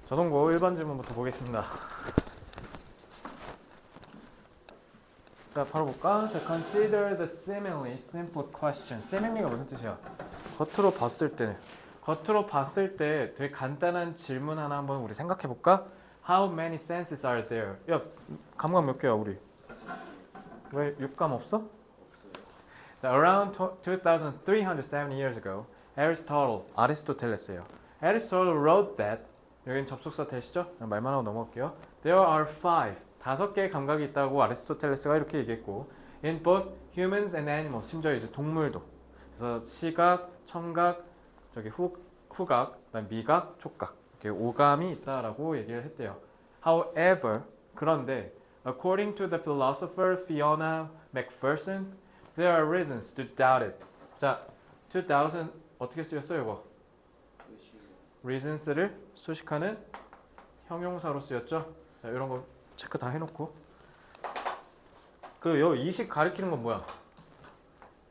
저동고 1번 질문부터 보겠습니다. 자, 바로 볼까? 자, consider the seemingly simple question. seemingly가 무슨 뜻이야? 겉으로 봤을 때 되게 간단한 질문 하나 한번 우리 생각해 볼까? How many senses are there? 야, 감각 몇 개야, 우리? 왜 육감 없어? 자, around 2370 years ago, 아리스토텔레스예요. Aristotle wrote that 여기는 접속사 되시죠? 말만 하고 넘어갈게요. There are 다섯 개의 감각이 있다고 아리스토텔레스가 이렇게 얘기했고 in both humans and animals, 심지어 이제 동물도. 그래서 시각, 청각, 후각, 그다음 미각, 촉각 이렇게 오감이 있다라고 얘기를 했대요. However, 그런데 according to the philosopher Fiona McPherson, there are reasons to doubt it. 자, to doubt은 어떻게 쓰였어요, 이거? reasons를 수식하는 형용사로 쓰였죠. 자, 이런 거 체크 다 해놓고 요 이식 가리키는 건 뭐야?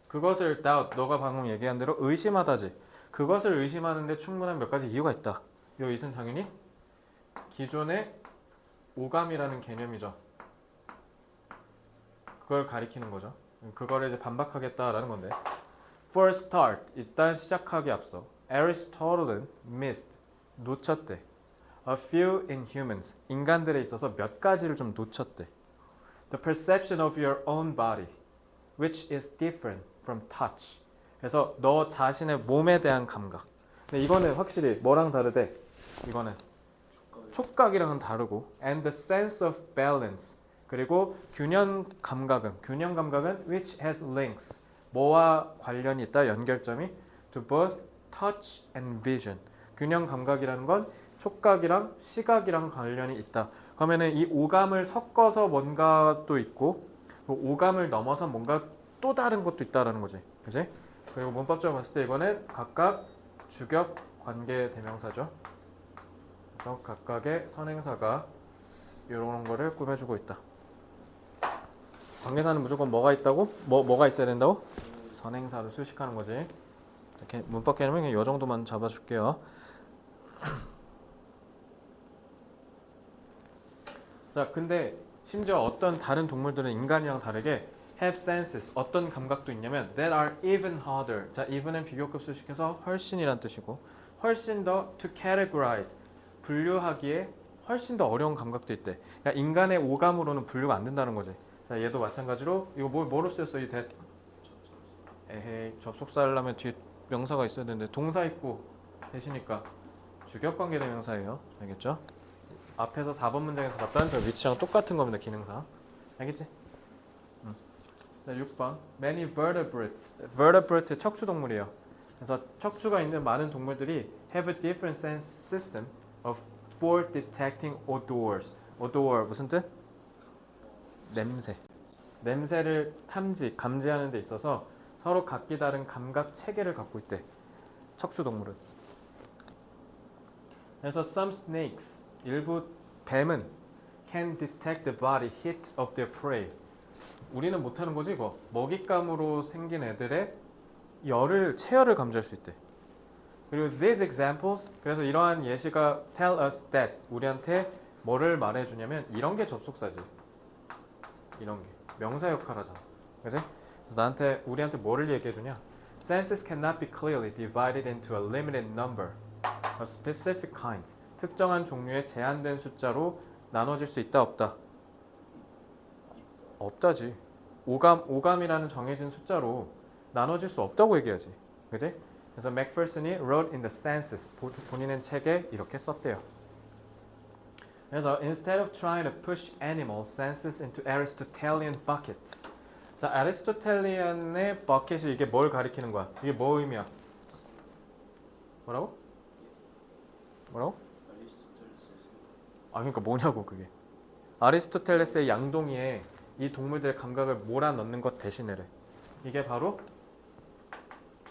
그것을 doubt, 너가 방금 얘기한 대로 의심하다지. 그것을 의심하는데 충분한 몇 가지 이유가 있다. 요 it은 당연히 기존의 오감이라는 개념이죠. 그걸 가리키는 거죠. 그거를 이제 반박하겠다라는 건데. For a start, 일단 시작하기 앞서 Aristotle는 missed, 놓쳤대. A few in humans, 인간들에 있어서 몇 가지를 좀 놓쳤대. The perception of your own body, which is different from touch. 그래서 너 자신의 몸에 대한 감각. 근데 이거는 확실히 뭐랑 다르대? 이거는 촉각이랑은 다르고 and the sense of balance. 그리고 균형 감각은 which has links. 뭐와 관련이 있다? 연결점이 to both touch and vision. 균형 감각이라는 건 촉각이랑 시각이랑 관련이 있다. 그러면은 이 오감을 섞어서 뭔가 또 있고 오감을 넘어서 뭔가 또 다른 것도 있다라는 거지. 그지? 그리고 문법적으로 봤을 때 이거는 각각 주격 관계 대명사죠. 그래서 각각의 선행사가 이런 거를 꾸며주고 있다. 관계사는 무조건 뭐가 있다고? 뭐가 있어야 된다고? 선행사를 수식하는 거지. 이렇게 문법 개념은 그냥 이 정도만 잡아줄게요. 자, 근데 심지어 어떤 다른 동물들은 인간이랑 다르게 have senses, 어떤 감각도 있냐면 that are even harder. 자, even은 비교급 수식해서 훨씬이란 뜻이고 훨씬 더 to categorize, 분류하기에 훨씬 더 어려운 감각도 있대. 그러니까 인간의 오감으로는 분류가 안 된다는 거지. 자, 얘도 마찬가지로 이거 뭐로 쓰였어? 이 that. 에헤이, 접속사 하려면 뒤에 명사가 있어야 되는데 동사 있고 대시니까 주격관계 대명사예요. 알겠죠? 앞에서 4번 문장에서 봤던 저 위치랑 똑같은 겁니다. 기능사. 알겠지? 자, 6번. Many vertebrates. vertebrate 척추동물이에요. 그래서 척추가 있는 많은 동물들이 have a different sense system of for detecting odors. odor 무슨 뜻? 냄새. 냄새를 감지하는 데 있어서 서로 각기 다른 감각 체계를 갖고 있대. 척추동물은. 그래서 some snakes, 일부 뱀은 can detect the body heat of their prey. 우리는 못하는 거지 이거. 먹잇감으로 생긴 애들의 체열을 감지할 수 있대. 그리고 these examples, 그래서 이러한 예시가 tell us that, 우리한테 뭐를 말해주냐면 이런 게 접속사지. 이런 게 명사 역할하잖아. 그치? 그래서 우리한테 뭐를 얘기해주냐? Senses cannot be clearly divided into a limited number of specific kinds. 특정한 종류의 제한된 숫자로 나눠질 수 있다, 없다? 없다지. 오감이라는 정해진 숫자로 나눠질 수 없다고 얘기하지. 그지? 그래서 맥퍼슨이 wrote in the senses, 본인은 책에 이렇게 썼대요. 그래서 instead of trying to push animal senses into Aristotelian buckets. 자, 아리스토텔리안의 버켓이 이게 뭘 가리키는 거야? 이게 뭐 의미야? 뭐라고? 아, 그러니까 뭐냐고 그게. 아리스토텔레스의 양동이에 이 동물들의 감각을 몰아넣는 것 대신에래. 이게 바로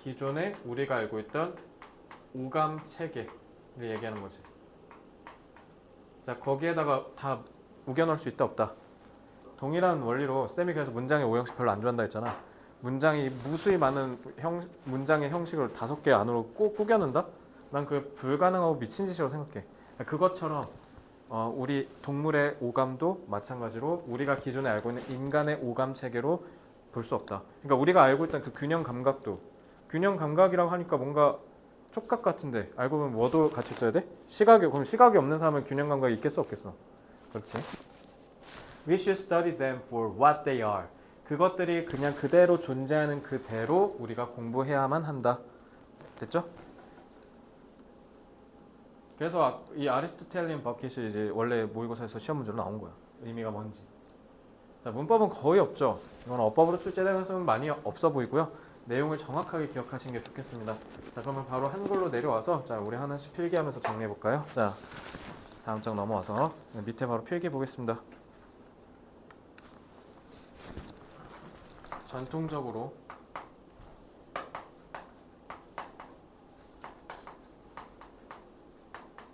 기존에 우리가 알고 있던 오감 체계를 얘기하는 거지. 자, 거기에다가 다 우겨넣을 수 있다, 없다? 동일한 원리로 쌤이 그래서 문장의 오형식 별로 안 좋아한다 했잖아. 문장이 무수히 많은 문장의 형식을 5개 안으로 꼭 꾸겨넣는다? 난 그게 불가능하고 미친 짓이라고 생각해. 그것처럼 우리 동물의 오감도 마찬가지로 우리가 기존에 알고 있는 인간의 오감 체계로 볼 수 없다. 그러니까 우리가 알고 있던 그 균형 감각도 균형 감각이라고 하니까 뭔가 촉각 같은데 알고 보면 뭐도 같이 써야 돼? 시각이 그럼 시각이 없는 사람은 균형 감각이 있겠어 없겠어? 그렇지. We should study them for what they are. 그것들이 그냥 그대로 존재하는 그대로 우리가 공부해야만 한다. 됐죠? 그래서 이 아리스토텔리안 버킷이 이제 원래 모의고사에서 시험 문제로 나온 거야. 의미가 뭔지. 자, 문법은 거의 없죠. 이건 어법으로 출제된 것은 많이 없어 보이고요. 내용을 정확하게 기억하시는 게 좋겠습니다. 자, 그러면 바로 한글로 내려와서 자, 우리 하나씩 필기하면서 정리해 볼까요? 자, 다음 장 넘어와서 밑에 바로 필기 보겠습니다. 전통적으로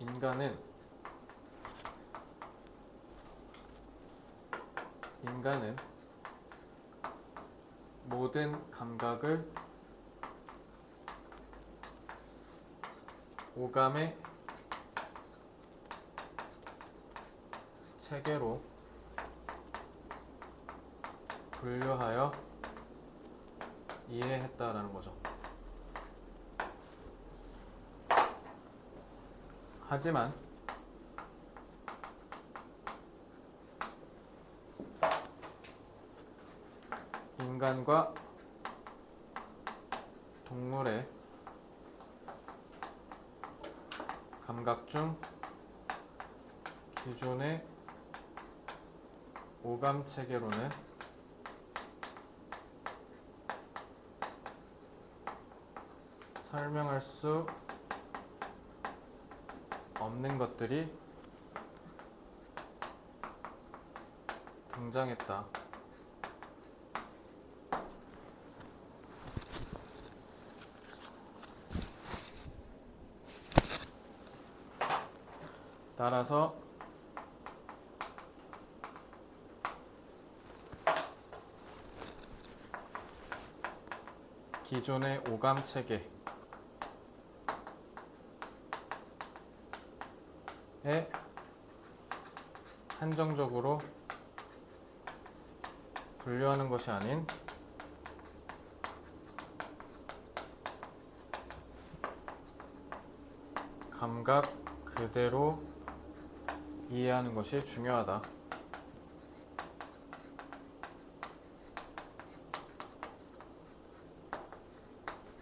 인간은 모든 감각을 오감의 체계로 분류하여 이해했다라는 거죠. 하지만 인간과 동물의 감각 중 기존의 오감 체계로는 설명할 수 없는 것들이 등장했다. 따라서 기존의 오감 체계에 한정적으로 분류하는 것이 아닌 감각 그대로 이해하는 것이 중요하다.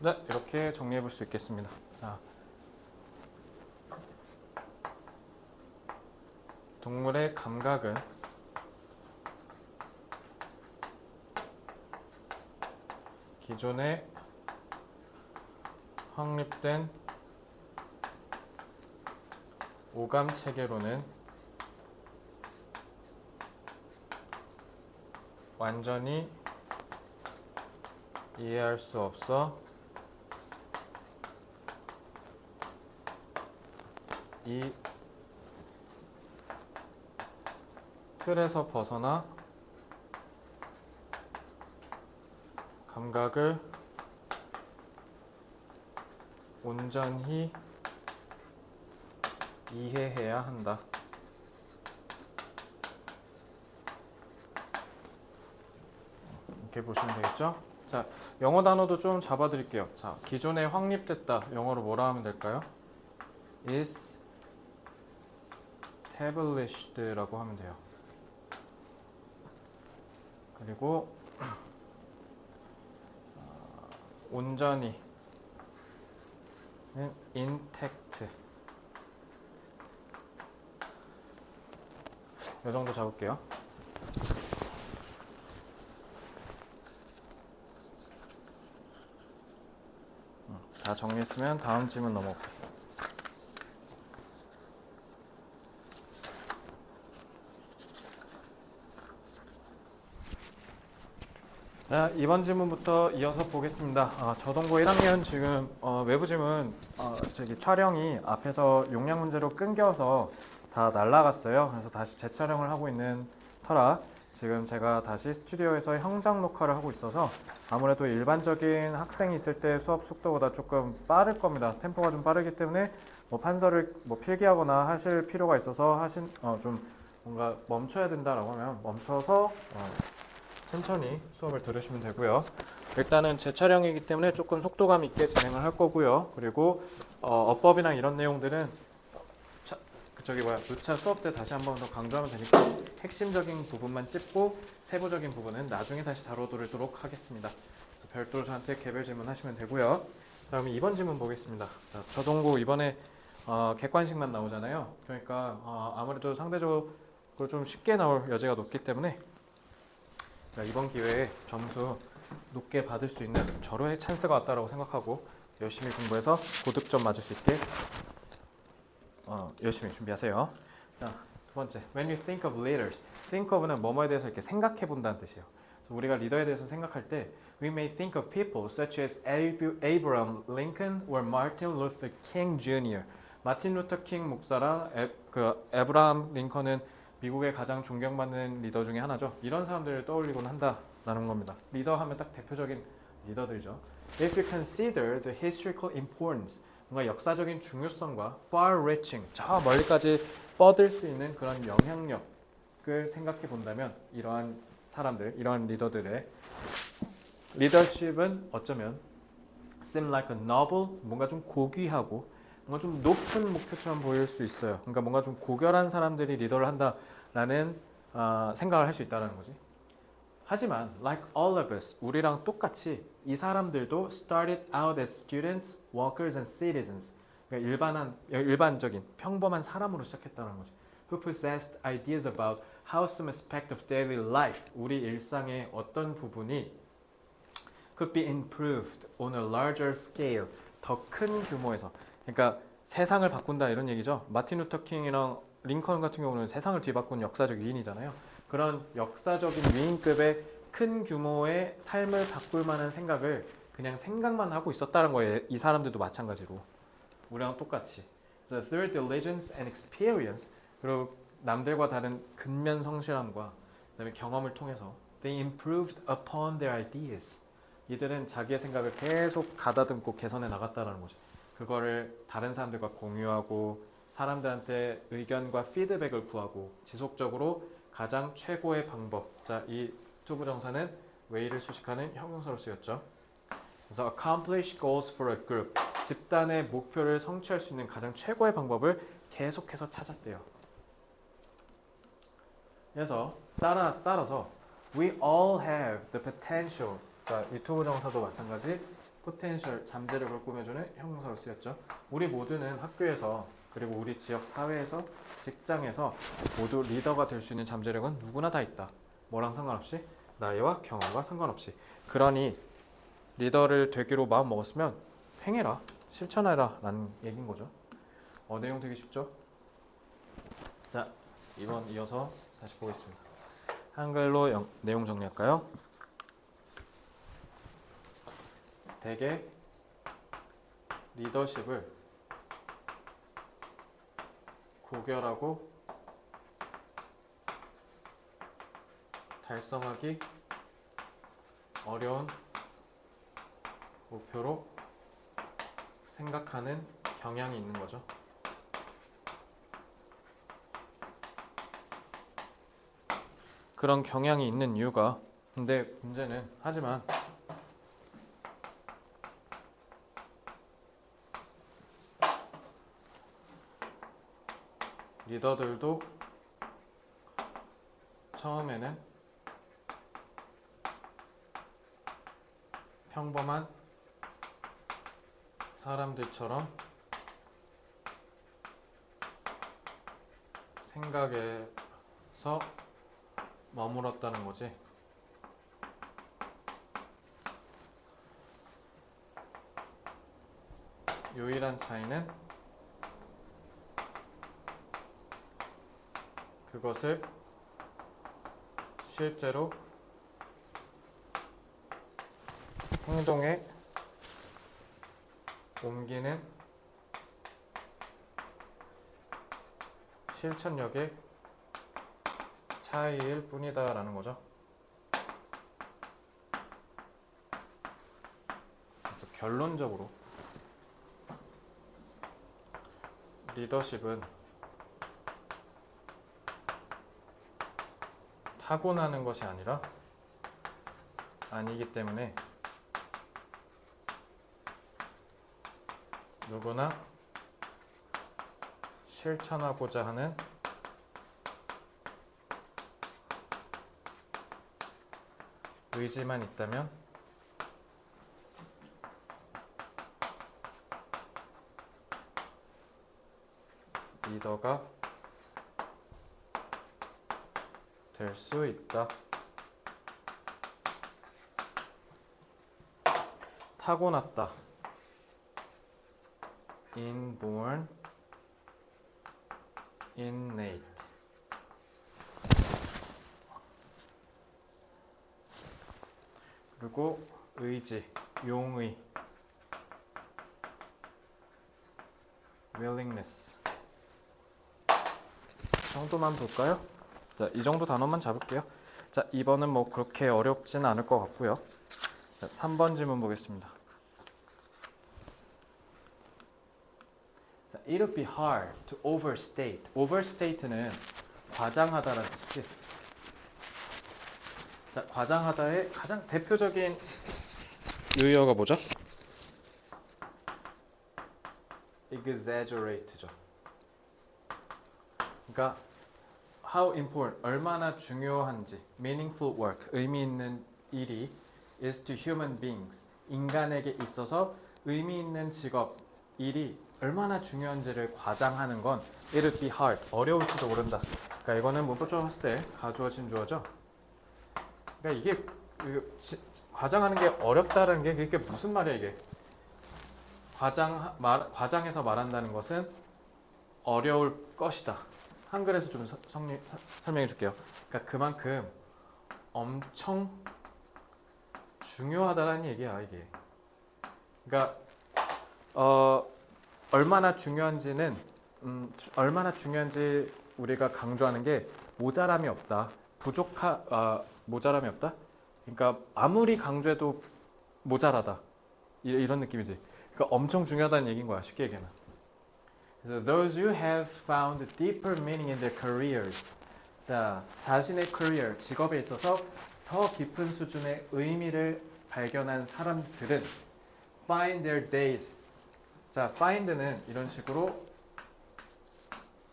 네, 이렇게 정리해 볼 수 있겠습니다. 자, 동물의 감각은 기존에 확립된 오감 체계로는 완전히 이해할 수 없어 이 틀에서 벗어나 감각을 온전히 이해해야 한다. 이렇게 보시면 되겠죠? 자, 영어 단어도 좀 잡아드릴게요. 자, 기존에 확립됐다. 영어로 뭐라 하면 될까요? is established라고 하면 돼요. 그리고 온전히 intact 이 정도 잡을게요. 다 정리했으면 다음 질문 넘어갈게요. 자, 이번 질문부터 이어서 보겠습니다. 저동고 1학년 지금 외부 질문 저기 촬영이 앞에서 용량 문제로 끊겨서 다 날라갔어요. 그래서 다시 재촬영을 하고 있는 터라 지금 제가 다시 스튜디오에서 현장 녹화를 하고 있어서 아무래도 일반적인 학생이 있을 때 수업 속도보다 조금 빠를 겁니다. 템포가 좀 빠르기 때문에 뭐 판서를 뭐 필기하거나 하실 필요가 있어서 좀 뭔가 멈춰야 된다라고 하면 멈춰서 천천히 수업을 들으시면 되고요. 일단은 제 촬영이기 때문에 조금 속도감 있게 진행을 할 거고요. 그리고 어법이랑 이런 내용들은 누차 수업 때 다시 한번 더 강조하면 되니까 핵심적인 부분만 찝고 세부적인 부분은 나중에 다시 다뤄드리도록 하겠습니다. 별도로 저한테 개별 질문하시면 되고요. 다음에 2번 질문 보겠습니다. 자, 저동고 이번에 객관식만 나오잖아요. 그러니까 아무래도 상대적으로 좀 쉽게 나올 여지가 높기 때문에 이번 기회에 점수 높게 받을 수 있는 절호의 찬스가 왔다라고 생각하고 열심히 공부해서 고득점 맞을 수 있게 열심히 준비하세요. 자, 두 번째, when you think of leaders, think of는 뭐뭐에 대해서 이렇게 생각해 본다는 뜻이에요. 우리가 리더에 대해서 생각할 때 we may think of people such as Abraham Lincoln or Martin Luther King Jr. 마틴 루터 킹 목사랑 에브라함 링컨은 미국의 가장 존경받는 리더 중에 하나죠. 이런 사람들을 떠올리곤 한다라는 겁니다. 리더 하면 딱 대표적인 리더들이죠. If you consider the historical importance, 뭔가 역사적인 중요성과 far-reaching, 저 멀리까지 뻗을 수 있는 그런 영향력을 생각해 본다면 이러한 사람들, 이러한 리더들의 리더십은 어쩌면 seem like a noble, 뭔가 좀 고귀하고 뭔가 좀 높은 목표처럼 보일 수 있어요. 그러니까 뭔가 좀 고결한 사람들이 리더를 한다라는 생각을 할 수 있다는 거지. 하지만 like all of us, 우리랑 똑같이 이 사람들도 started out as students, workers and citizens. 그러니까 일반적인 평범한 사람으로 시작했다는 거지. Who possessed ideas about how some aspect of daily life, 우리 일상의 어떤 부분이 could be improved on a larger scale, 더 큰 규모에서. 그러니까 세상을 바꾼다 이런 얘기죠. 마틴 루터 킹이랑 링컨 같은 경우는 세상을 뒤바꾼 역사적 위인이잖아요. 그런 역사적인 위인급의 큰 규모의 삶을 바꿀 만한 생각을 그냥 생각만 하고 있었다는 거예요. 이 사람들도 마찬가지로. 우리랑 똑같이. So through diligence and experience, 그리고 남들과 다른 근면 성실함과 그다음에 경험을 통해서 they improved upon their ideas. 이들은 자기의 생각을 계속 가다듬고 개선해 나갔다는 거죠. 그거를 다른 사람들과 공유하고 사람들한테 의견과 피드백을 구하고 지속적으로 가장 최고의 방법. 자, 이 투부정사는 way를 수식하는 형용사로 쓰였죠. 그래서 accomplish goals for a group. 집단의 목표를 성취할 수 있는 가장 최고의 방법을 계속해서 찾았대요. 그래서 따라서 we all have the potential. 자, 이 투부정사도 마찬가지 potential, 잠재력을 꾸며주는 형용사로 쓰였죠. 우리 모두는 학교에서 그리고 우리 지역 사회에서 직장에서 모두 리더가 될 수 있는 잠재력은 누구나 다 있다. 뭐랑 상관없이 나이와 경험과 상관없이. 그러니 리더를 되기로 마음 먹었으면 행해라, 실천해라 라는 얘기인 거죠. 내용 되게 쉽죠? 자, 이번 이어서 다시 보겠습니다. 한글로 내용 정리할까요? 대개 리더십을 고결하고 달성하기 어려운 목표로 생각하는 경향이 있는 거죠. 그런 경향이 있는 이유가, 근데 문제는 하지만 리더들도 처음에는 평범한 사람들처럼 생각에서 머물었다는 거지. 유일한 차이는 그것을 실제로 행동에 옮기는 실천력의 차이일 뿐이다 라는 거죠. 그래서 결론적으로 리더십은 타고나는 것이 아니기 때문에 누구나 실천하고자 하는 의지만 있다면 리더가 될 수 있다. 타고났다. inborn, innate. 그리고 의지, 용의, willingness. 이 정도만 볼까요? 자, 이 정도 단어만 잡을게요. 자, 2번은 뭐 그렇게 어렵지는 않을 것 같고요. 자, 3번 질문 보겠습니다. 자, it would be hard to overstate. overstate는 과장하다라는 뜻이. 자, 과장하다의 가장 대표적인 의어가 뭐죠? exaggerate죠. 그러니까 how important, 얼마나 중요한지, meaningful work, 의미 있는 일이 is to human beings, 인간에게 있어서 의미 있는 직업, 일이 얼마나 중요한지를 과장하는 건 it would be hard, 어려울지도 모른다. 그러니까 이거는 문법적으로 봤을 때 가주어진 주어죠. 그러니까 이게 과장하는 게 어렵다는 게 그게 무슨 말이야 이게? 과장해서 말한다는 것은 어려울 것이다. 한글에서 좀 설명해 줄게요. 그러니까 그만큼 엄청 중요하다는 얘기야 이게. 그러니까 얼마나 중요한지 우리가 강조하는 게 모자람이 없다. 모자람이 없다. 그러니까 아무리 강조해도 모자라다. 이런 느낌이지. 그러니까 엄청 중요하다는 얘기인 거야. 쉽게 얘기하면. 그래서 those who have found deeper meaning in their careers. 자, 자신의 career, 직업에 있어서 더 깊은 수준의 의미를 발견한 사람들은 find their days. 자, find는 이런 식으로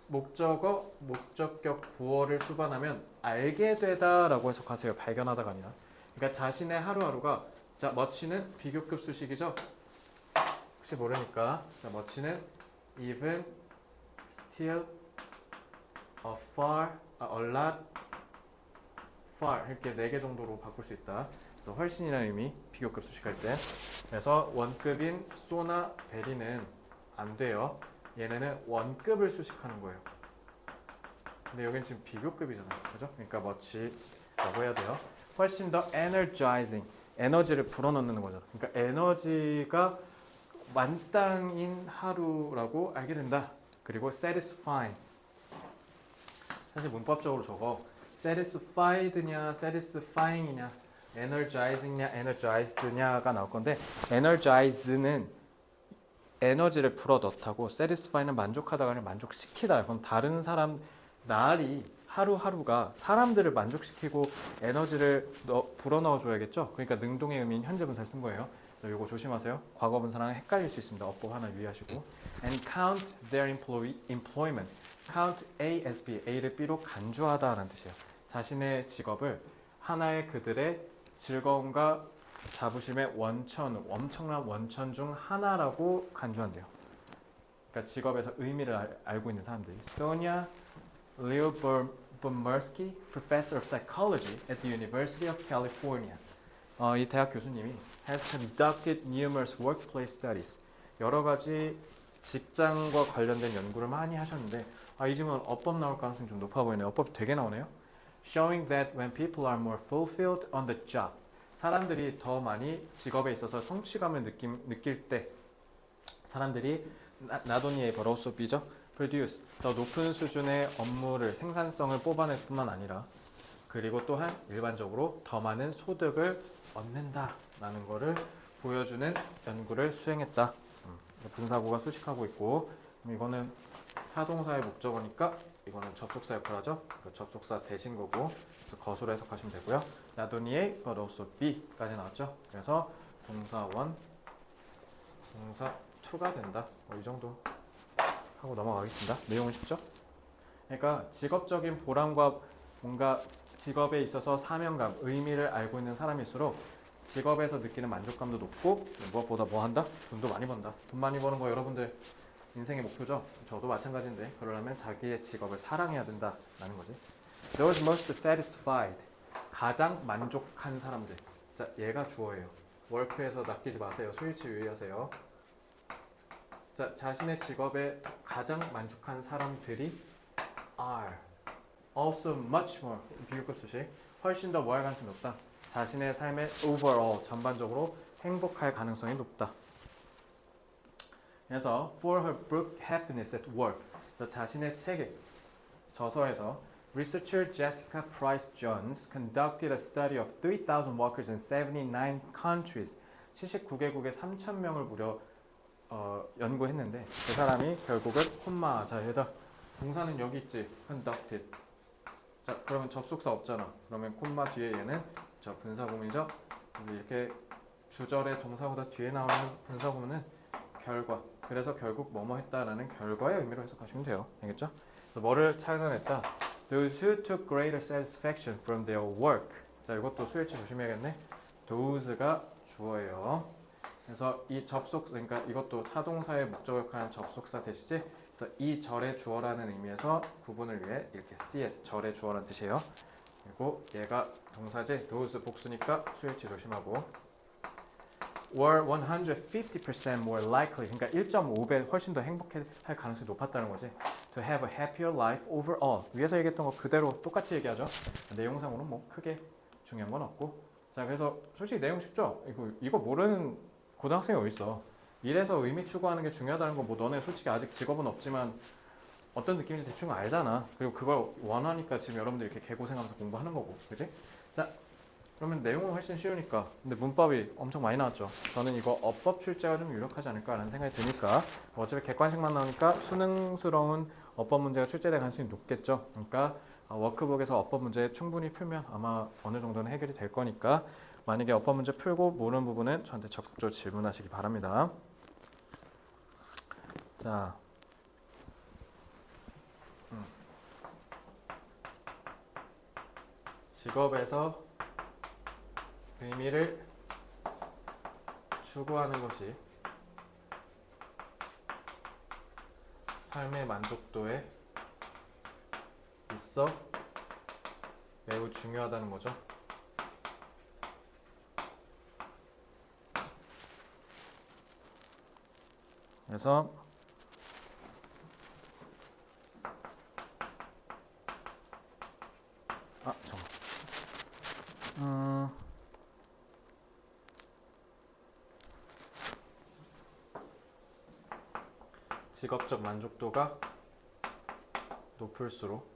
목적격 부어를 수반하면 알게 되다라고 해석하세요. 발견하다가 아니라. 그러니까 자신의 하루하루가 자, much는 비교급 수식이죠. 혹시 모르니까 자, much는 even, still, far, a lot, far 이렇게 4개 정도로 바꿀 수 있다. 그래서 훨씬이라는 의미 비교급 수식할 때. 그래서 원급인 so나 very는 안 돼요. 얘네는 원급을 수식하는 거예요. 근데 여기는 지금 비교급이잖아요. 그죠? 그러니까 much라고 해야 돼요. 훨씬 더 energizing, 에너지를 불어넣는 거죠. 그러니까 에너지가 만땅인 하루라고 알게 된다. 그리고 satisfying. 사실 문법적으로 저거 satisfied냐, satisfying이냐, energizing냐, energized냐가 나올 건데 energize는 에너지를 불어넣다고 satisfy는 만족하다가 아니라 만족시키다. 그럼 다른 사람 날이 하루하루가 사람들을 만족시키고 에너지를 불어넣어 줘야겠죠. 그러니까 능동의 의미인 현재 분사를 쓴 거예요. 이거 조심하세요. 과거 분사랑 헷갈릴 수 있습니다. 어법 하나 유의하시고. And count their employment. count A as B. A를 B로 간주하다라는 뜻이에요. 자신의 직업을 하나의 그들의 즐거움과 자부심의 원천, 엄청난 원천 중 하나라고 간주한대요. 그러니까 직업에서 의미를 알고 있는 사람들이. Sonia Lyubomirsky, professor of psychology at the University of California. 이 대학 교수님이 has conducted numerous workplace studies. 여러 가지 직장과 관련된 연구를 많이 하셨는데 이 질문 어법 나올 가능성이 좀 높아 보이네요. 어법 되게 나오네요. Showing that when people are more fulfilled on the job. 사람들이 더 많이 직업에 있어서 성취감을 느낄 때 사람들이 not only able also be죠. produce 더 높은 수준의 업무를 생산성을 뽑아낼 뿐만 아니라 그리고 또한 일반적으로 더 많은 소득을 얻는다라는 것을 보여주는 연구를 수행했다. 분사구가 수식하고 있고 이거는 타동사의 목적어니까 이거는 접속사 역할을 하죠. 그 접속사 대신 거고 그래서 것으로 해석하시면 되고요. not only A but also B까지 나왔죠. 그래서 동사 1, 동사 2가 된다. 이 정도 하고 넘어가겠습니다. 내용은 쉽죠? 그러니까 직업적인 보람과 뭔가 직업에 있어서 사명감, 의미를 알고 있는 사람일수록 직업에서 느끼는 만족감도 높고 무엇보다 뭐 한다? 돈도 많이 번다. 돈 많이 버는 거 여러분들 인생의 목표죠? 저도 마찬가지인데 그러려면 자기의 직업을 사랑해야 된다라는 거지. Those most satisfied 가장 만족한 사람들. 자, 얘가 주어예요. work에서 낚이지 마세요. 스위치 유의하세요. 자, 자신의 직업에 가장 만족한 사람들이 are also much more 비교급 수식 훨씬 더 뭐 할 가능성이 높다. 자신의 삶의 overall 전반적으로 행복할 가능성이 높다. 그래서 for her book Happiness at Work 자신의 책에 저서에서 Researcher Jessica Price Jones conducted a study of 3,000 workers in 79 countries 79개국의 3,000명을 무려 연구했는데 그 사람이 결국은 콤마 자 여기다 동사는 여기 있지 conducted 자 그러면 접속사 없잖아 그러면 콤마 뒤에 얘는 저 분사구문이죠 이렇게 주절의 동사보다 뒤에 나오는 분사구문은 결과 그래서 결국 뭐뭐 했다라는 결과의 의미로 해석하시면 돼요 알겠죠? 그래서 뭐를 찾아냈다 Those who took greater satisfaction from their work 자 이것도 수일치 조심해야겠네 those가 주어예요 그래서 이 접속 그러니까 이것도 타동사의 목적 역할하는 접속사 대시지 그래서 이 절의 주어라는 의미에서 구분을 위해 이렇게 cs 절의 주어라는 뜻이에요 그리고 얘가 동사지 those 복수니까 수일치 조심하고 were 150% more likely 그러니까 1.5배 훨씬 더 행복할 가능성이 높았다는 거지 to have a happier life overall 위에서 얘기했던 거 그대로 똑같이 얘기하죠 내용상으로는 뭐 크게 중요한 건 없고 자 그래서 솔직히 내용 쉽죠 이거 모르는 고등학생이 어딨어 일에서 의미 추구하는 게 중요하다는 거 뭐 너네 솔직히 아직 직업은 없지만 어떤 느낌인지 대충 알잖아 그리고 그걸 원하니까 지금 여러분들 이렇게 개고생하면서 공부하는 거고 그지? 자 그러면 내용은 훨씬 쉬우니까 근데 문법이 엄청 많이 나왔죠 저는 이거 어법 출제가 좀 유력하지 않을까 라는 생각이 드니까 어차피 객관식만 나오니까 수능스러운 어법 문제가 출제될 가능성이 높겠죠 그러니까 워크북에서 어법 문제 충분히 풀면 아마 어느 정도는 해결이 될 거니까 만약에 어법 문제 풀고 모르는 부분은 저한테 적극적으로 질문하시기 바랍니다 자 직업에서 의미를 추구하는 것이 삶의 만족도에 있어 매우 중요하다는 거죠. 그래서 직업적 만족도가 높을수록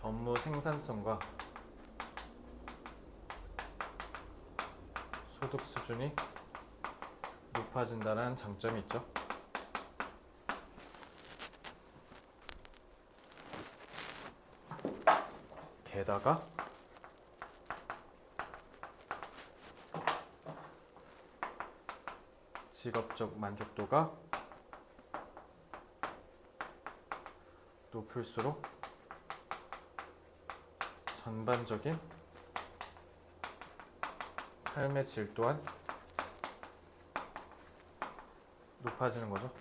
업무 생산성과 소득 수준이 높아진다는 장점이 있죠. 게다가 직업적 만족도가 높을수록 전반적인 삶의 질 또한 높아지는 거죠.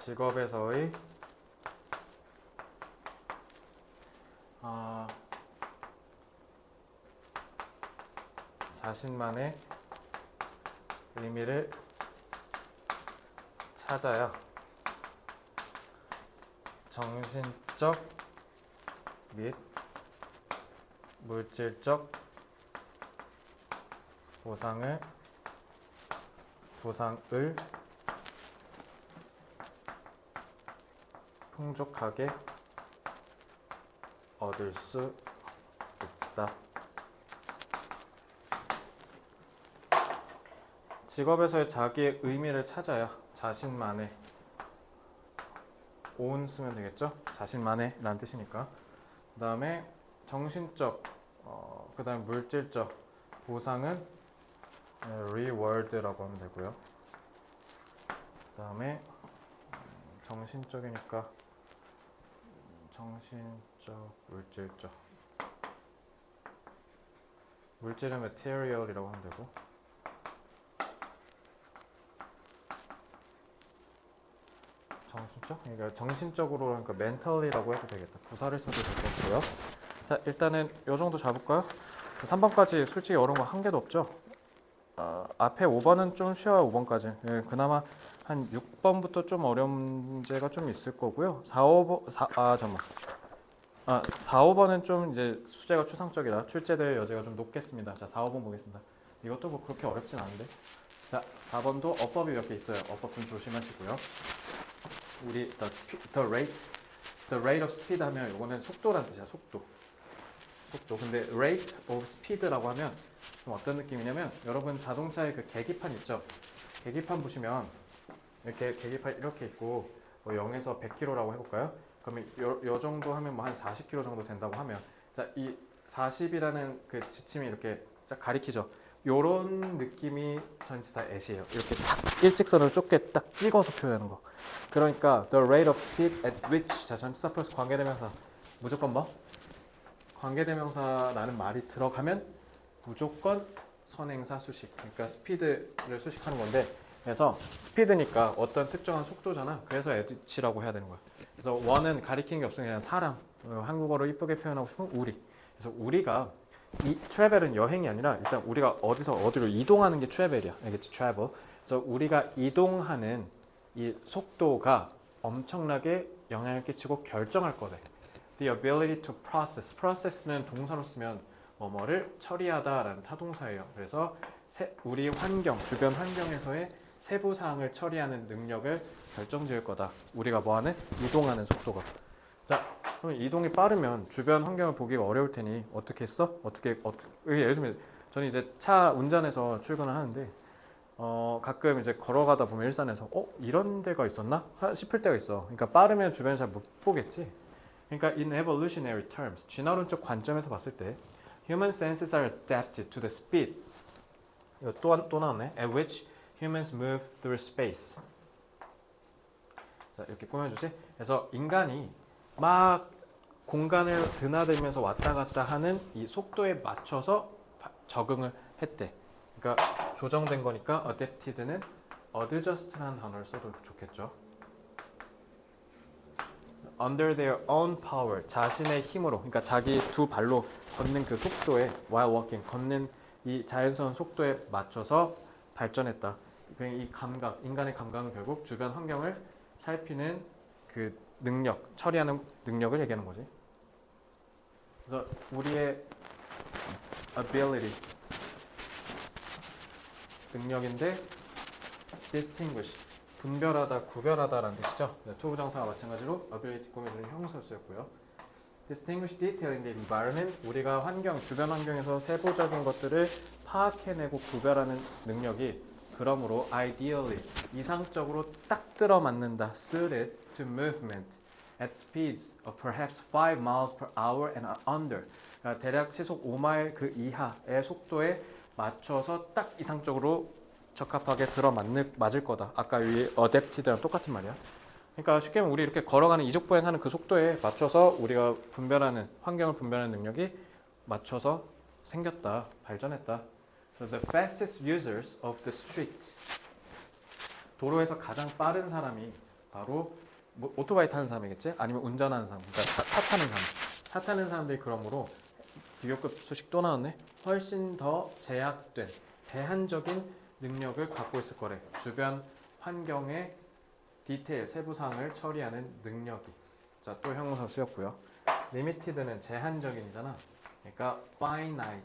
직업에서의 자신만의 의미를 찾아야 정신적 및 물질적 보상을 풍족하게 얻을 수 있다. 직업에서의 자기의 의미를 찾아야 자신만의 own 쓰면 되겠죠? 자신만의 라는 뜻이니까. 그 다음에 정신적, 그 다음에 물질적 보상은 reward라고 하면 되고요. 그 다음에 정신적이니까 정신적, 물질적. 물질은 material이라고 하면 되고. 정신적? 그러니까 정신적으로 그러니까 mentally라고 해도 되겠다. 부사를 써도 될 것 같고요. 자, 일단은 요 정도 잡을까요? 3번까지 솔직히 어려운 거 한 개도 없죠? 앞에 5번은 좀 쉬워요. 5번까지. 예, 그나마 한 6번부터 좀 어려운 문제가 좀 있을 거고요. 4, 5번은 좀 이제 수재가 추상적이라 출제될 여지가 좀 높겠습니다. 자, 4, 5번 보겠습니다. 이것도 뭐 그렇게 어렵진 않은데. 자, 4번도 어법이 몇 개 있어요. 어법 좀 조심하시고요. 우리 the rate of speed 하면 이거는 속도란 뜻이야. 속도. 근데 rate of speed라고 하면 좀 어떤 느낌이냐면 여러분 자동차의 그 계기판 있죠? 계기판 보시면 이렇게 계기판 이렇게 있고 뭐 0에서 100km라고 해볼까요? 그러면 요 정도 하면 뭐 한 40km 정도 된다고 하면 자, 이 40이라는 그 지침이 이렇게 딱 가리키죠. 요런 느낌이 전치사 at이에요. 이렇게 딱 일직선을 좁게 딱 찍어서 표현하는 거. 그러니까 the rate of speed at which 자, 전치사 플러스 관계대명사 무조건 뭐? 관계대명사라는 말이 들어가면 무조건 선행사 수식. 그러니까 스피드를 수식하는 건데 그래서 스피드니까 어떤 특정한 속도잖아. 그래서 at이라고 해야 되는 거야. 그래서 one은 가리키는 게 없으면 그냥 사람. 한국어로 이쁘게 표현하고 싶으면 우리. 그래서 우리가 이 travel은 여행이 아니라 일단 우리가 어디서 어디로 이동하는 게 travel이야. 알겠지? travel. 그래서 우리가 이동하는 이 속도가 엄청나게 영향을 끼치고 결정할 거래. The ability to process. process는 동사로 쓰면 뭐뭐를 처리하다라는 타동사예요. 그래서 우리 환경, 주변 환경에서의 세부 사항을 처리하는 능력을 결정지을 거다. 우리가 뭐하는? 이동하는 속도가. 자, 그럼 이동이 빠르면 주변 환경을 보기가 어려울 테니 어떻게 했어? 예를 들면 저는 이제 차 운전해서 출근을 하는데 가끔 이제 걸어가다 보면 일산에서 이런 데가 있었나? 싶을 때가 있어. 그러니까 빠르면 주변을 잘 못 보겠지. 그러니까 in evolutionary terms, 진화론적 관점에서 봤을 때 human senses are adapted to the speed. 이거 또 나왔네. At which humans move through space. 자, 이렇게 꾸며주지. 그래서 인간이 막 공간을 드나들면서 왔다 갔다 하는 이 속도에 맞춰서 적응을 했대. 그러니까 조정된 거니까 adapted는 adjust라는 단어를 써도 좋겠죠. Under their own power, 자신의 힘으로, 그러니까 자기 두 발로 걷는 그 속도에 while walking, 걷는 이 자연스러운 속도에 맞춰서 발전했다. 이 감각, 인간의 감각은 결국 주변 환경을 살피는 그 능력, 처리하는 능력을 얘기하는 거지. 그래서 우리의 ability, 능력인데 distinguish, 분별하다, 구별하다라는 뜻이죠. 투부정사와 마찬가지로 ability 꾸며주는 형용사 쓰였고요. distinguish detail in the environment, 우리가 환경, 주변 환경에서 세부적인 것들을 파악해내고 구별하는 능력이 그러므로 ideally, 이상적으로 딱 들어맞는다. suited to movement at speeds of perhaps 5 miles per hour and under. 그러니까 대략 시속 5마일 그 이하의 속도에 맞춰서 딱 이상적으로 적합하게 맞을 거다. 아까 위에 adapted랑 똑같은 말이야. 그러니까 쉽게 말하면 우리 이렇게 걸어가는 이족 보행하는 그 속도에 맞춰서 우리가 분별하는 환경을 분별하는 능력이 맞춰서 생겼다, 발전했다. So the fastest users of the streets. 도로에서 가장 빠른 사람이 바로 뭐 오토바이 타는 사람이겠지? 아니면 운전하는 사람, 그러니까 차 타는 사람. 차 타는 사람들이 그러므로 비교급 소식 또 나왔네. 훨씬 더 제한적인 능력을 갖고 있을 거래. 주변 환경의 디테일, 세부사항을 처리하는 능력이. 자, 또 형용사 쓰였고요. limited는 제한적인이잖아. 그러니까 finite,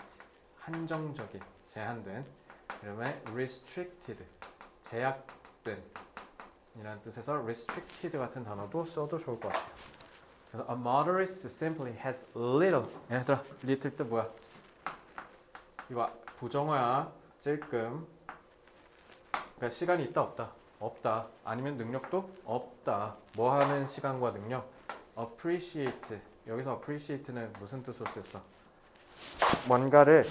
한정적인, 제한된. 그러면 restricted, 제약된 이라는 뜻에서 restricted 같은 단어도 써도 좋을 것 같아요. 그래서 a motorist simply has little. 얘들아, little 뜻 뭐야? 이거 부정어야. 찔끔. 그러니까 시간이 있다 없다? 없다. 아니면 능력도 없다. 뭐 하는 시간과 능력? appreciate. 여기서 appreciate는 무슨 뜻으로 쓰였어? 뭔가를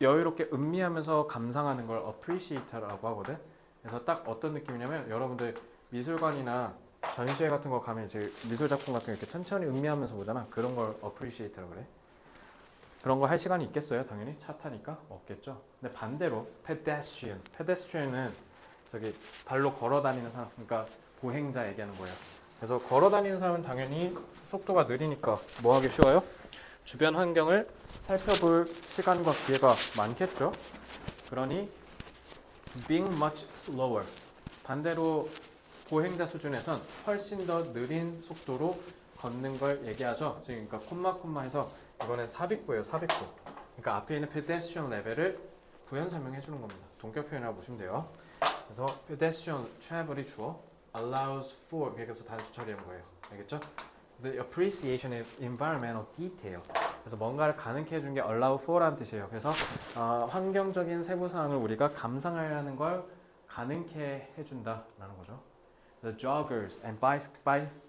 여유롭게 음미하면서 감상하는 걸 appreciate라고 하거든. 그래서 딱 어떤 느낌이냐면 여러분들 미술관이나 전시회 같은 거 가면 이제 미술 작품 같은 거 이렇게 천천히 음미하면서 보잖아. 그런 걸 appreciate라고 그래. 그런 거 할 시간이 있겠어요? 당연히 차 타니까 없겠죠. 근데 반대로 pedestrian은 저기 발로 걸어 다니는 사람, 그러니까 보행자 얘기하는 거예요. 그래서 걸어 다니는 사람은 당연히 속도가 느리니까 뭐 하기 쉬워요? 주변 환경을 살펴볼 시간과 기회가 많겠죠. 그러니 being much slower. 반대로 보행자 수준에선 훨씬 더 느린 속도로 걷는 걸 얘기하죠. 그러니까 콤마해서 이거는 삽입구예요. 삽입구. 그러니까 앞에 있는 pedestrian 레벨을 부연 설명해 주는 겁니다. 동격 표현이라고 보시면 돼요. 그래서 pedestrian travel이 주어 allows for 그래서 단수 처리한 거예요. 알겠죠? The appreciation of environmental detail. 그래서 뭔가를 가능케 해준 게 allow for라는 뜻이에요. 그래서 환경적인 세부 사항을 우리가 감상하려는 걸 가능케 해준다라는 거죠. The joggers and bicyclists.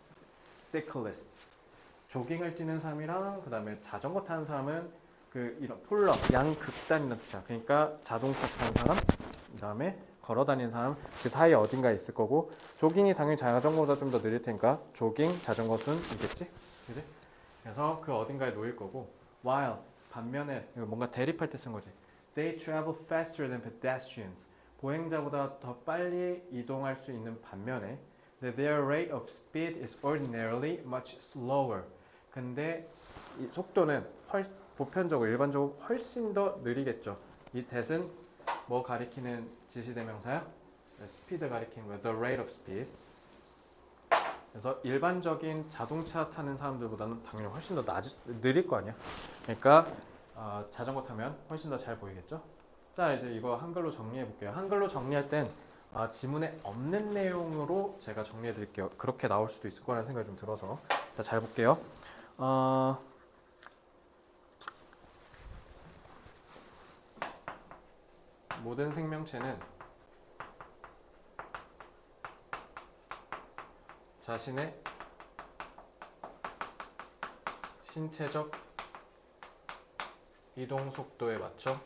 조깅을 뛰는 사람이랑 그다음에 자전거 타는 사람은 그 이런 폴러 양극단이라는 뜻이야. 그러니까 자동차 타는 사람, 그다음에 걸어 다니는 사람 그 사이에 어딘가에 있을 거고 조깅이 당연히 자전거보다 좀 더 느릴 테니까 조깅, 자전거 순이겠지? 그지? 그래서 그 어딘가에 놓일 거고 while 반면에 뭔가 대립할 때 쓴 거지. They travel faster than pedestrians. 보행자보다 더 빨리 이동할 수 있는 반면에 their rate of speed is ordinarily much slower. 근데 이 속도는 보편적으로 일반적으로 훨씬 더 느리겠죠. 이 that은 뭐 가리키는 지시대명사야? 스피드 가리키는 거야. The rate of speed. 그래서 일반적인 자동차 타는 사람들보다는 당연히 훨씬 더 느릴 거 아니야. 그러니까 자전거 타면 훨씬 더 잘 보이겠죠. 자, 이제 이거 한글로 정리해 볼게요. 한글로 정리할 땐 지문에 없는 내용으로 제가 정리해 드릴게요. 그렇게 나올 수도 있을 거라는 생각이 좀 들어서. 자, 잘 볼게요. 모든 생명체는 자신의 신체적 이동 속도에 맞춰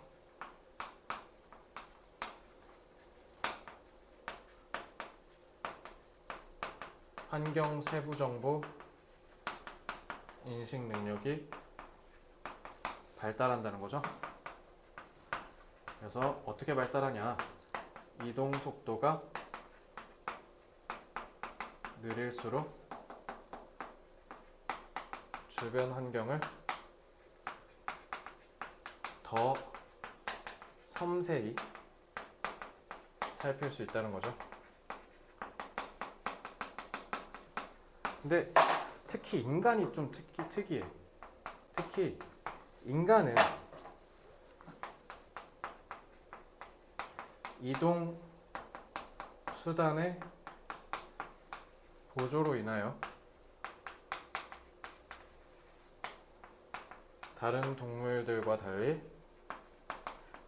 환경 세부 정보 인식 능력이 발달한다는 거죠. 그래서 어떻게 발달하냐? 이동 속도가 느릴수록 주변 환경을 더 섬세히 살필 수 있다는 거죠. 근데 특히 인간이 좀 특이해. 특히 인간은 이동 수단의 보조로 인하여 다른 동물들과 달리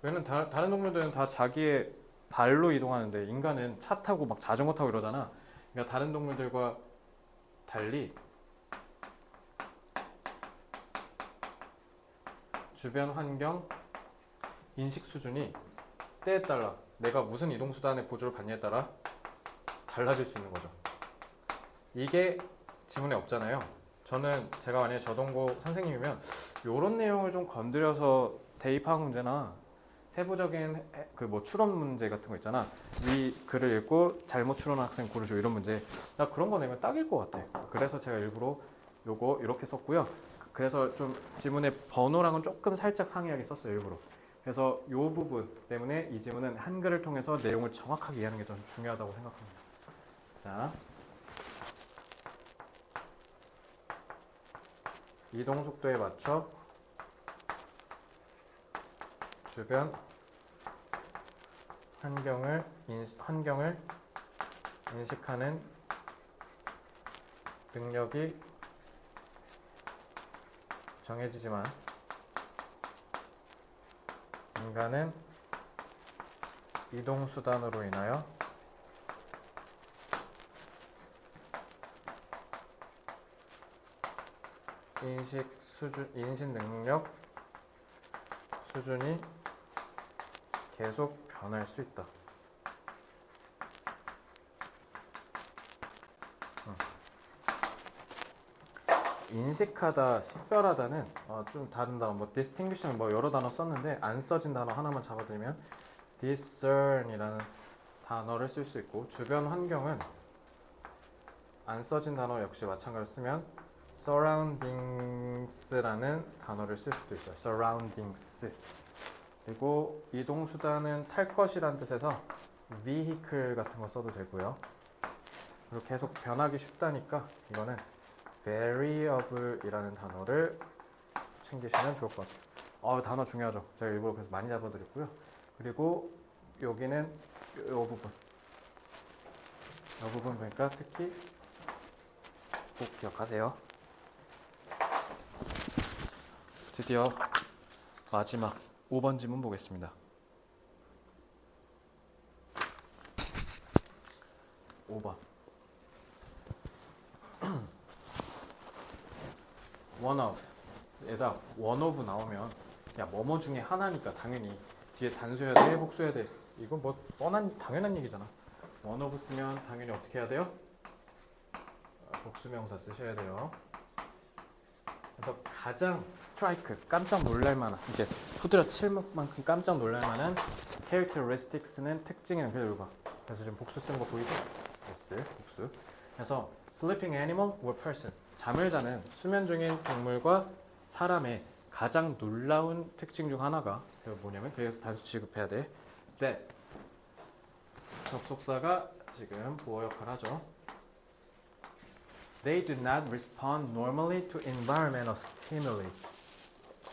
왜냐면 다른 동물들은 다 자기의 발로 이동하는데 인간은 차 타고 막 자전거 타고 이러잖아. 그러니까 다른 동물들과 달리 주변 환경 인식 수준이 때에 따라 내가 무슨 이동수단의 보조를 받냐에 따라 달라질 수 있는 거죠. 이게 지문에 없잖아요. 저는 제가 만약에 저동고 선생님이면 이런 내용을 좀 건드려서 대입학 문제나 세부적인 그 뭐 추론 문제 같은 거 있잖아. 위 글을 읽고 잘못 추론한 학생 고르죠. 이런 문제. 나 그런 거 내면 딱일 것 같아. 그래서 제가 일부러 요거 이렇게 썼고요. 그래서 좀 지문의 번호랑은 조금 살짝 상이하게 썼어요. 일부러. 그래서 이 부분 때문에 이 지문은 한글을 통해서 내용을 정확하게 이해하는 게 좀 중요하다고 생각합니다. 자, 이동 속도에 맞춰 주변 환경을 인식하는 능력이 정해지지만 인간은 이동 수단으로 인하여 인식 능력 수준이 계속 변할 수 있다. 인식하다, 식별하다는 좀 다른 단어, 뭐 distinguish는 뭐 여러 단어 썼는데 안 써진 단어 하나만 잡아들면 discern이라는 단어를 쓸 수 있고, 주변 환경은 안 써진 단어 역시 마찬가지로 쓰면 surroundings라는 단어를 쓸 수도 있어요. surroundings. 그리고 이동 수단은 탈 것이라는 뜻에서 vehicle 같은 거 써도 되고요. 그리고 계속 변하기 쉽다니까 이거는 variable이라는 단어를 챙기시면 좋을 것 같아요. 단어 중요하죠. 제가 일부러 그래서 많이 잡아드렸고요. 그리고 여기는 이 부분 보니까 특히 꼭 기억하세요. 드디어 마지막 5번 지문 보겠습니다. 5번. one of 에다 one of 나오면 야 뭐뭐 중에 하나니까 당연히 뒤에 단수해야 돼, 복수해야 돼. 이건 뭐 뻔한 당연한 얘기잖아. one of 쓰면 당연히 어떻게 해야 돼요? 복수명사 쓰셔야 돼요. 그래서 가장 스트라이크 깜짝 놀랄만한 이게 후드려 칠 만큼 깜짝 놀랄만한 characteristics는 특징이란 그래서 이거 봐. 그래서 지금 복수 쓴 거 보이죠? yes, 복수. 그래서 sleeping animal or person 잠을 자는 수면 중인 동물과 사람의 가장 놀라운 특징 중 하나가 뭐냐면 그래서 단수 취급해야 돼. that 접속사가 지금 보어 역할을 하죠. They do not respond normally to environmental stimuli.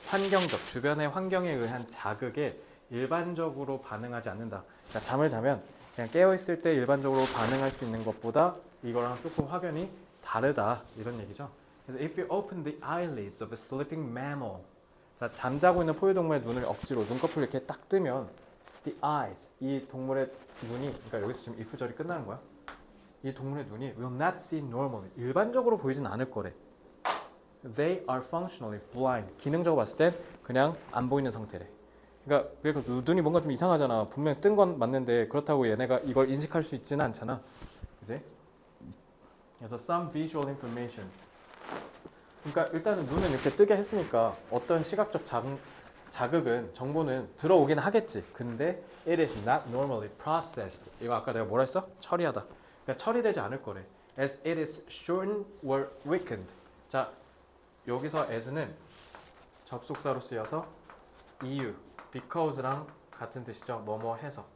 환경적, 주변의 환경에 의한 자극에 일반적으로 반응하지 않는다. 그러니까 잠을 자면 그냥 깨어있을 때 일반적으로 반응할 수 있는 것보다 이거랑 조금 확연히 다르다. 이런 얘기죠. 그래서 if you open the eyelids of a sleeping mammal. 자, 잠자고 있는 포유동물의 눈을 억지로 눈꺼풀을 이렇게 딱 뜨면 the eyes, 이 동물의 눈이, 그러니까 여기서 지금 if절이 끝나는 거야. 이 동물의 눈이 will not see normally. 일반적으로 보이진 않을 거래. They are functionally blind. 기능적으로 봤을 땐 그냥 안 보이는 상태래. 그러니까 눈이 뭔가 좀 이상하잖아. 분명 뜬 건 맞는데 그렇다고 얘네가 이걸 인식할 수 있지는 않잖아. 그지? 그래서 some visual information. 그러니까 일단은 눈을 이렇게 뜨게 했으니까 어떤 시각적 자극은 정보는 들어오긴 하겠지. 근데 it is not normally processed. 이거 아까 내가 뭐라 했어? 처리하다. 그러니까 처리되지 않을 거래. As it is shortened or weakened. 자, 여기서 as는 접속사로 쓰여서 이유, because랑 같은 뜻이죠. 뭐뭐 해서.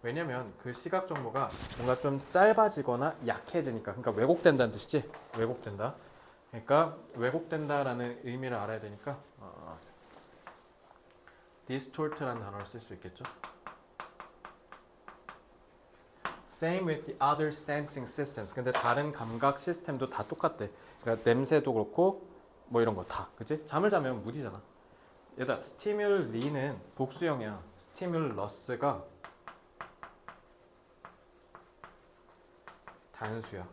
왜냐면 그 시각 정보가 뭔가 좀 짧아지거나 약해지니까. 그러니까 왜곡된다는 뜻이지. 왜곡된다. 그러니까 왜곡된다라는 의미를 알아야 되니까 distort라는 단어를 쓸 수 있겠죠. Same with the other sensing systems. 근데 다른 감각 시스템도 다 똑같대. 그러니까 냄새도 그렇고 뭐 이런 거 다. 그치? 잠을 자면 무디잖아. 얘들아, 스티뮬리는 복수형이야. 스티뮬러스가 단수야.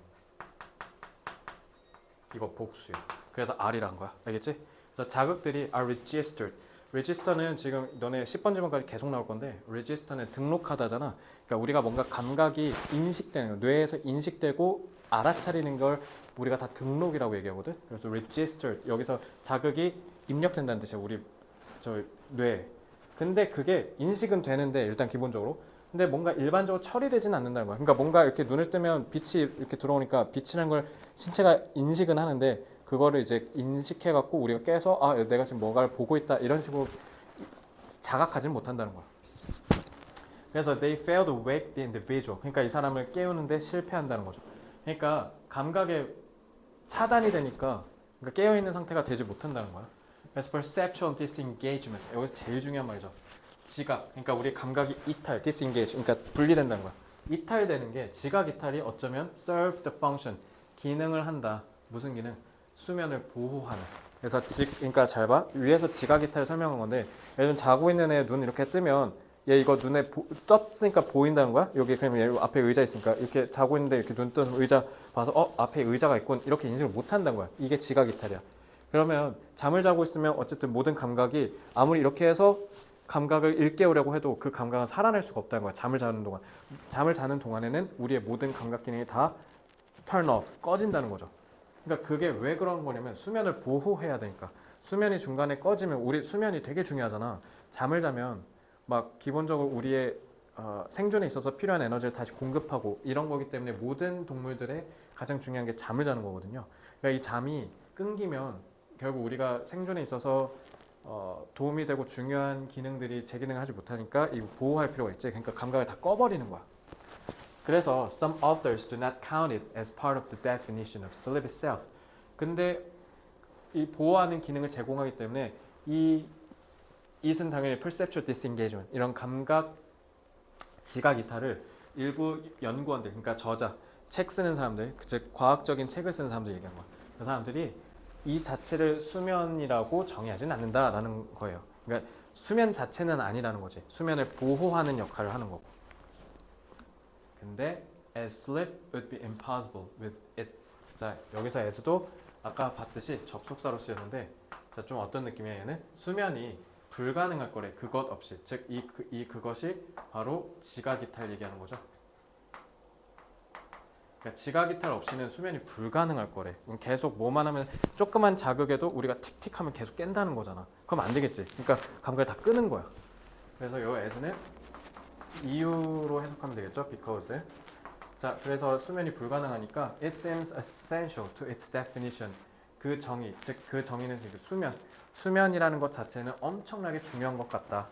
이거 복수야. 그래서 R이란 거야. 알겠지? 그래서 자극들이 are registered. register는 지금 너네 10번 질문까지 계속 나올 건데 register는 등록하다잖아. 그러니까 우리가 뭔가 감각이 인식되는 거, 뇌에서 인식되고 알아차리는 걸 우리가 다 등록이라고 얘기하거든. 그래서 registered 여기서 자극이 입력된다는 뜻이야. 우리 저 뇌에. 근데 그게 인식은 되는데 일단 기본적으로 근데 뭔가 일반적으로 처리되지는 않는다는 거야. 그러니까 뭔가 이렇게 눈을 뜨면 빛이 이렇게 들어오니까 빛이라는 걸 신체가 인식은 하는데 그거를 이제 인식해갖고 우리가 깨서 아 내가 지금 뭔가를 보고 있다 이런 식으로 자각하지는 못한다는 거야. 그래서 they fail to wake the individual. 그러니까 이 사람을 깨우는데 실패한다는 거죠. 그러니까 감각에 차단이 되니까 그러니까 깨어있는 상태가 되지 못한다는 거야. 그래서 perceptual disengagement. 여기서 제일 중요한 말이죠. 지각. 그러니까 우리 감각이 이탈, disengage. 그러니까 분리된다는 거야. 이탈되는 게 지각 이탈이 어쩌면 serve the function. 기능을 한다. 무슨 기능? 수면을 보호하는. 그래서 그러니까 잘 봐. 위에서 지각 이탈을 설명한 건데 예를 들면 자고 있는 애 눈 이렇게 뜨면 얘 이거 눈에 떴으니까 보인다는 거야? 여기 그냥 얘 앞에 의자 있으니까 이렇게 자고 있는데 이렇게 눈 떠서 의자 봐서 앞에 의자가 있군 이렇게 인식을 못 한다는 거야. 이게 지각 이탈이야. 그러면 잠을 자고 있으면 어쨌든 모든 감각이 아무리 이렇게 해서 감각을 일깨우려고 해도 그 감각은 살아날 수가 없다는 거야. 잠을 자는 동안. 잠을 자는 동안에는 우리의 모든 감각 기능이 다 turn off, 꺼진다는 거죠. 그러니까 그게 왜 그런 거냐면 수면을 보호해야 되니까. 수면이 중간에 꺼지면 우리 수면이 되게 중요하잖아. 잠을 자면 막 기본적으로 우리의 생존에 있어서 필요한 에너지를 다시 공급하고 이런 거기 때문에 모든 동물들의 가장 중요한 게 잠을 자는 거거든요. 그러니까 이 잠이 끊기면 결국 우리가 생존에 있어서 도움이 되고 중요한 기능들이 제 기능을 하지 못하니까 이 보호할 필요가 있지. 그러니까 감각을 다 꺼버리는 거야. 그래서 some authors do not count it as part of the definition of sleep itself. 근데 이 보호하는 기능을 제공하기 때문에 이 it은 당연히 perceptual disengagement 이런 감각 지각 이탈을 일부 연구원들 그러니까 저자 책 쓰는 사람들 즉 과학적인 책을 쓰는 사람들 얘기한 거야. 그 사람들이 이 자체를 수면이라고 정의하진 않는다라는 거예요. 그러니까 수면 자체는 아니라는 거지. 수면을 보호하는 역할을 하는 거고. 근데 as sleep would be impossible with it. 자 여기서 as도 아까 봤듯이 접속사로 쓰였는데 자 좀 어떤 느낌이야 얘는? 수면이 불가능할 거래. 그것 없이. 즉 그것이 바로 지각이탈 얘기하는 거죠. 그러니까 지각이탈 없이는 수면이 불가능할 거래. 계속 뭐만 하면 조그만 자극에도 우리가 틱틱하면 계속 깬다는 거잖아. 그럼 안 되겠지. 그러니까 감각을 다 끄는 거야. 그래서 요 as는 이유로 해석하면 되겠죠. because. 자, 그래서 수면이 불가능하니까 it seems essential to its definition. 그 정의, 즉 그 정의는 수면이라는 것 자체는 엄청나게 중요한 것 같다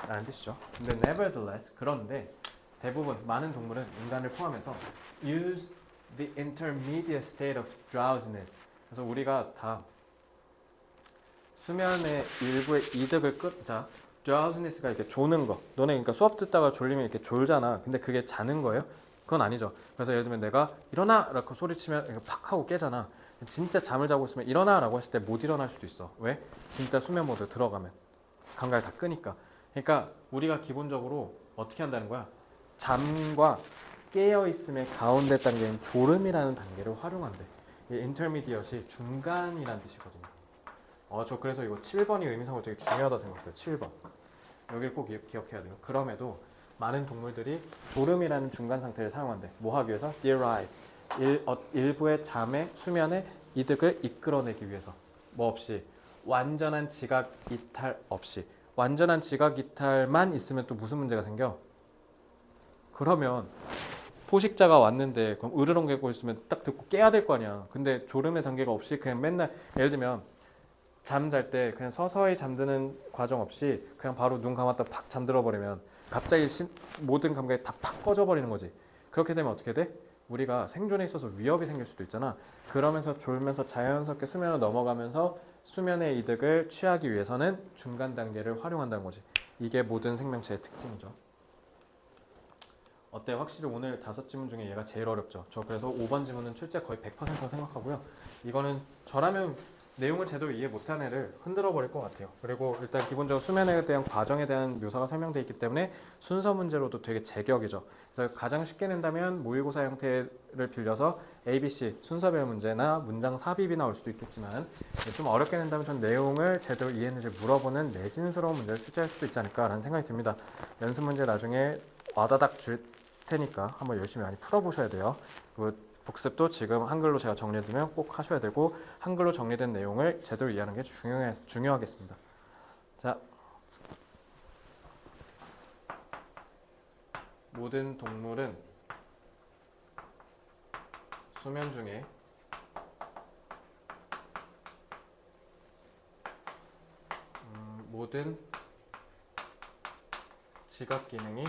라는 뜻이죠. 근데 nevertheless, 그런데 대부분 많은 동물은 인간을 포함해서 use the intermediate state of drowsiness. 그래서 우리가 다 수면의 일부의 이득을 자, drowsiness가 이렇게 조는 거. 너네 그러니까 수업 듣다가 졸리면 이렇게 졸잖아. 근데 그게 자는 거예요? 그건 아니죠. 그래서 예를 들면 내가 일어나! 라고 소리치면 이렇게 팍 하고 깨잖아. 진짜 잠을 자고 있으면 일어나! 라고 했을 때 못 일어날 수도 있어. 왜? 진짜 수면 모드 들어가면. 감각을 다 끄니까. 그러니까 우리가 기본적으로 어떻게 한다는 거야? 잠과 깨어있음의 가운데 단계인 졸음이라는 단계를 활용한대. 이 intermediate이 중간이라는 뜻이거든요. 저 그래서 이거 7번이 의미상으로 되게 중요하다 생각해요. 7번. 여기를 꼭 기억해야 돼요. 그럼에도 많은 동물들이 졸음이라는 중간 상태를 사용한대. 뭐 하기 위해서? derive. 일부의 잠의 수면의 이득을 이끌어내기 위해서. 뭐 없이? 완전한 지각 이탈 없이. 완전한 지각 이탈만 있으면 또 무슨 문제가 생겨? 그러면 포식자가 왔는데 그럼 으르렁대고 있으면 딱 듣고 깨야 될 거 아니야. 근데 졸음의 단계가 없이 그냥 맨날 예를 들면 잠잘 때 그냥 서서히 잠드는 과정 없이 그냥 바로 눈 감았다 팍 잠들어 버리면 갑자기 모든 감각이 다 팍 꺼져 버리는 거지. 그렇게 되면 어떻게 돼? 우리가 생존에 있어서 위협이 생길 수도 있잖아. 그러면서 졸면서 자연스럽게 수면으로 넘어가면서 수면의 이득을 취하기 위해서는 중간 단계를 활용한다는 거지. 이게 모든 생명체의 특징이죠. 어때? 확실히 오늘 5지문 중에 얘가 제일 어렵죠. 저 그래서 5번 지문은 출제 거의 100% 생각하고요. 이거는 저라면 내용을 제대로 이해 못한 애를 흔들어 버릴 것 같아요. 그리고 일단 기본적으로 수면에 대한 과정에 대한 묘사가 설명되어 있기 때문에 순서 문제로도 되게 제격이죠. 그래서 가장 쉽게 낸다면 모의고사 형태를 빌려서 ABC 순서별 문제나 문장 삽입이 나올 수도 있겠지만 좀 어렵게 낸다면 전 내용을 제대로 이해했는지 물어보는 내신스러운 문제를 출제할 수도 있지 않을까라는 생각이 듭니다. 연습 문제 나중에 와다닥 줄 테니까 한번 열심히 많이 풀어보셔야 돼요. 복습도 지금 한글로 제가 정리해두면 꼭 하셔야 되고 한글로 정리된 내용을 제대로 이해하는 게 중요하겠습니다. 자, 모든 동물은 수면 중에 모든 지각 기능이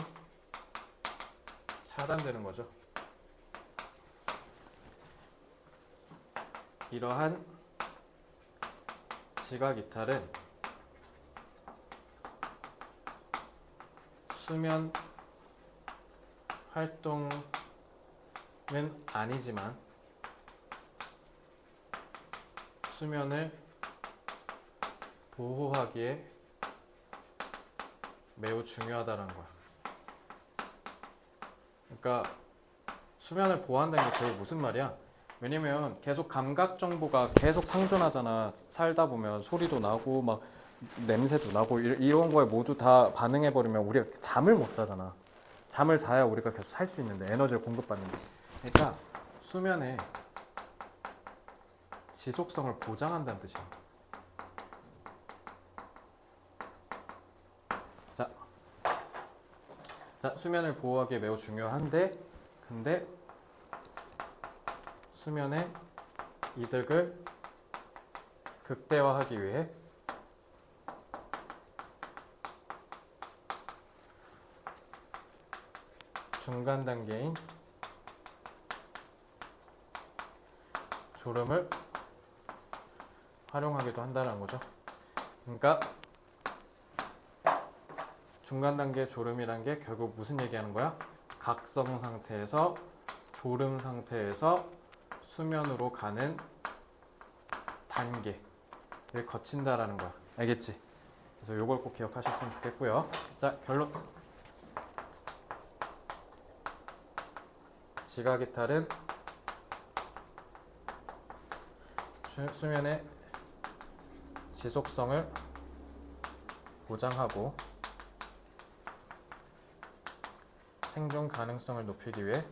차단되는 거죠. 이러한 지각 이탈은 수면 활동은 아니지만 수면을 보호하기에 매우 중요하다라는 거야. 그러니까 수면을 보호한다는 게 결국 무슨 말이야? 왜냐면 계속 감각 정보가 계속 상존하잖아. 살다 보면 소리도 나고 막 냄새도 나고 이런 거에 모두 다 반응해 버리면 우리가 잠을 못 자잖아. 잠을 자야 우리가 계속 살 수 있는데 에너지를 공급받는데. 그러니까 수면의 지속성을 보장한다는 뜻이야. 자, 수면을 보호하기 매우 중요한데 근데 수면의 이득을 극대화하기 위해 중간 단계인 졸음을 활용하기도 한다는 거죠. 그러니까 중간 단계 졸음이란 게 결국 무슨 얘기하는 거야? 각성 상태에서 졸음 상태에서 수면으로 가는 단계를 거친다라는 거야. 알겠지? 그래서 이걸 꼭 기억하셨으면 좋겠고요. 자, 결론. 지각이탈은 수면의 지속성을 보장하고 생존 가능성을 높이기 위해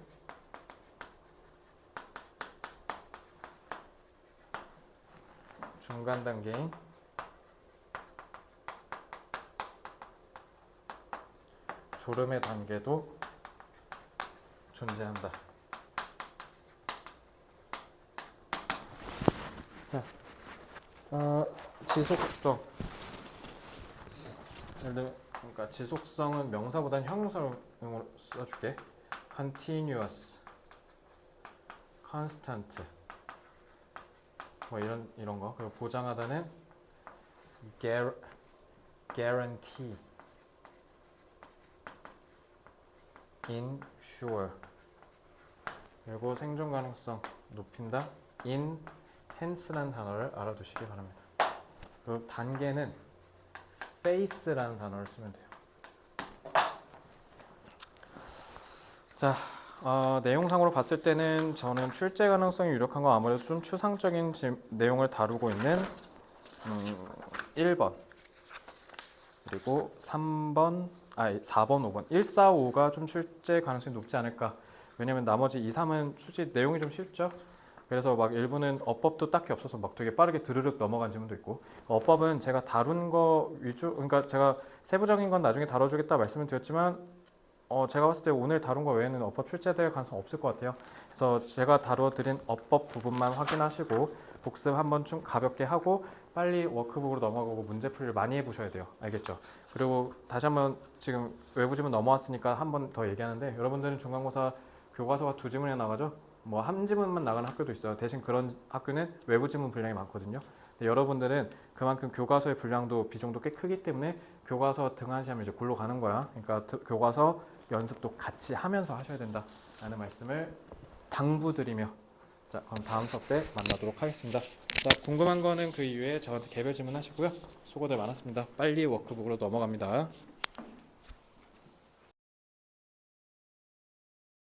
중간 단계인 졸음의 단계도 존재한다. 자, 지속성. 예를 들면 그러니까 지속성은 명사보다는 형용사로 써줄게. continuous, constant 뭐 이런 거. 그리고 보장하다는 guarantee, ensure. 그리고 생존 가능성 높인다. enhance라는 단어를 알아두시기 바랍니다. 그리고 단계는 face라는 단어를 쓰면 돼요. 자, 내용상으로 봤을 때는 저는 출제 가능성이 유력한 건 아무래도 좀 추상적인 내용을 다루고 있는 1번 그리고 4번, 5번. 1, 4, 5가 좀 출제 가능성이 높지 않을까. 왜냐면 나머지 2, 3은 솔직히 내용이 좀 쉽죠. 그래서 막 일부는 어법도 딱히 없어서 막 되게 빠르게 드르륵 넘어간 질문도 있고, 어법은 제가 다룬 거 위주, 그러니까 제가 세부적인 건 나중에 다뤄주겠다 말씀을 드렸지만 제가 봤을 때 오늘 다룬 거 외에는 어법 출제될 가능성 없을 것 같아요. 그래서 제가 다뤄드린 어법 부분만 확인하시고 복습 한번 좀 가볍게 하고 빨리 워크북으로 넘어가고 문제 풀이를 많이 해보셔야 돼요. 알겠죠? 그리고 다시 한번 지금 외부 지문 넘어왔으니까 한 번 더 얘기하는데, 여러분들은 중간고사 교과서가 2지문이나 나가죠? 뭐 1지문만 나가는 학교도 있어요. 대신 그런 학교는 외부 지문 분량이 많거든요. 근데 여러분들은 그만큼 교과서의 분량도 비중도 꽤 크기 때문에 교과서 등한시하면 이제 골로 가는 거야. 그러니까 교과서 연습도 같이 하면서 하셔야 된다라는 말씀을 당부드리며, 자, 그럼 다음 수업 때 만나도록 하겠습니다. 자, 궁금한 거는 그 이후에 저한테 개별 질문 하시고요. 수고들 많았습니다. 빨리 워크북으로 넘어갑니다.